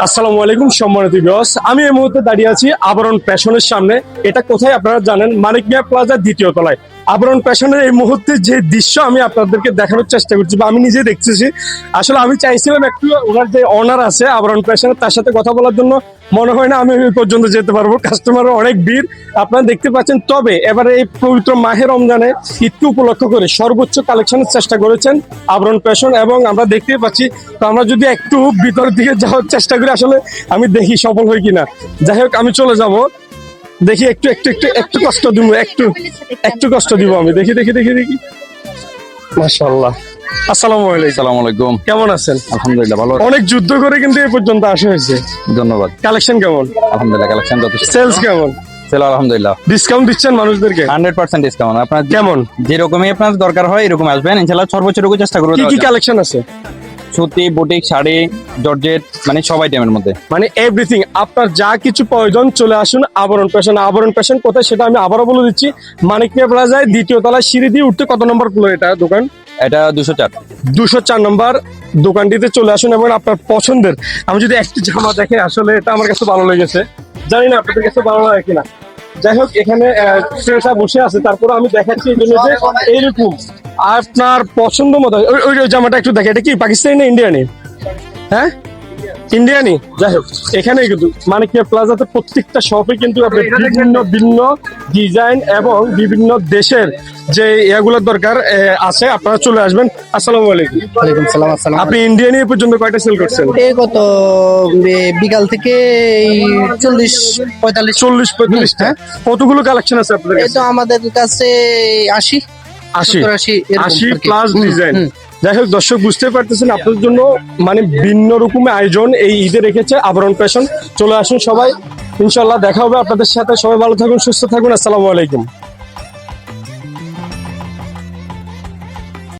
আসসালামু আলাইকুম সম্মানিত ভিউয়ার্স, আমি এই মুহূর্তে দাঁড়িয়ে আছি আবরণ ফ্যাশনের সামনে। এটা কোথায় আপনারা জানেন? মানিক মিয়া প্লাজার দ্বিতীয় তলায়। আবরণ ফ্যাশনের এই মুহূর্তে যে দৃশ্য আমি আপনাদেরকে দেখানোর চেষ্টা করছি বা আমি নিজে দেখতেছি, আসলে আমি চাইছিলাম একটু ওনার যে অনার আছে আবরণ ফ্যাশনের তার সাথে কথা বলার জন্য। মনে হয় না আমি ওই পর্যন্ত যেতে পারবো, কাস্টমারের অনেক ভিড় আপনারা দেখতে পাচ্ছেন। তবে এবারে এই পবিত্র মাহে রমজানে ঈদকে উপলক্ষ করে সর্বোচ্চ কালেকশনের চেষ্টা করেছেন আবরণ ফ্যাশন, এবং আমরা দেখতেই পাচ্ছি। তো আমরা যদি একটু ভিতরের দিকে যাওয়ার চেষ্টা করি, আসলে আমি দেখি সফল হই কিনা। যাই হোক, আমি চলে যাব, দেখি একটু একটু একটু একটু কষ্ট দিব, একটু কষ্ট দিব আমি। দেখি দেখি দেখি দেখি মাশাআল্লাহ। আসসালামু আলাইকুম। আসসালামু আলাইকুম। কেমন আছেন? আলহামদুলিল্লাহ ভালো। অনেক যুদ্ধ করে কিন্তু এই পর্যন্ত আসা হয়েছে। ধন্যবাদ। কালেকশন কেমন? আলহামদুলিল্লাহ কালেকশন যথেষ্ট। সেলস কেমন? সেল আলহামদুলিল্লাহ। ডিসকাউন্ট দিচ্ছেন মানুষদেরকে? 100% ডিসকাউন্ট। আপনার কেমন যেরকমই আপনার দরকার হয় এরকম আসবেন, ইনশাআল্লাহ সর্বোচ্চটুকু চেষ্টা করব। কি কি কালেকশন আছে? সুতি, বুটিক, শাড়ি, জর্জেট, মানে সব আইটেমের মধ্যে, মানে এভরিথিং। আপনার যা কিছু প্রয়োজন চলে আসুন আবরণ ফ্যাশন। আবরণ ফ্যাশন কোথায় সেটা আমি আবারও বলে দিচ্ছি। মানিক মিয়া প্লাজায় দ্বিতীয় তলায় সিঁড়ি দিয়ে উঠতে কত নম্বর ফ্লোর এটা দোকান? এটা 204। 204 নম্বর দোকানটিতে চলে আসুন এবং আপনার পছন্দের, আমি যদি একটি জামা দেখে, আসলে এটা আমার কাছে ভালো লেগেছে, জানি না আপনাদের কাছে ভালো লাগে কিনা। যাই হোক, এখানে ক্রেতা বসে আছে, তারপরে আমি দেখাচ্ছি এই জন্য যে এইরকম আপনার পছন্দ মতো ওই জামাটা একটু দেখে। এটা কি পাকিস্তানি না ইন্ডিয়ানি? হ্যাঁ, ইন্ডিয়ানি। যাই হোক, এখানে কিন্তু মানিক মিয়া প্লাজাতে প্রত্যেকটা শপে কিন্তু আপনি বিভিন্ন ভিন্ন ডিজাইন এবং বিভিন্ন দেশের যে এগুলোর দরকার আছে, আপনারা চলে আসবেন। আসসালামু আলাইকুম। ওয়ালাইকুম সালাম। আসসালাম। আপনি ইন্ডিয়ানি এ পর্যন্ত কয়টা সেল করছেন? এই কত বিকাল থেকে এই 40-45 40-45টা। হ্যাঁ। কতগুলো কালেকশন আছে আপনাদের এই কাছে? তো আমাদের কাছে 80 80 প্লাস ডিজাইন। যাই হোক দর্শক, বুঝতে পারতেছেন আপনাদের জন্য মানে ভিন্ন রকমের আয়োজন এই ঈদে রেখেছে আবরণ ফ্যাশন। চলে আসুন সবাই, ইনশাল্লাহ দেখা হবে আপনাদের সাথে। সবাই ভালো থাকুন, সুস্থ থাকুন। আসসালামু আলাইকুম।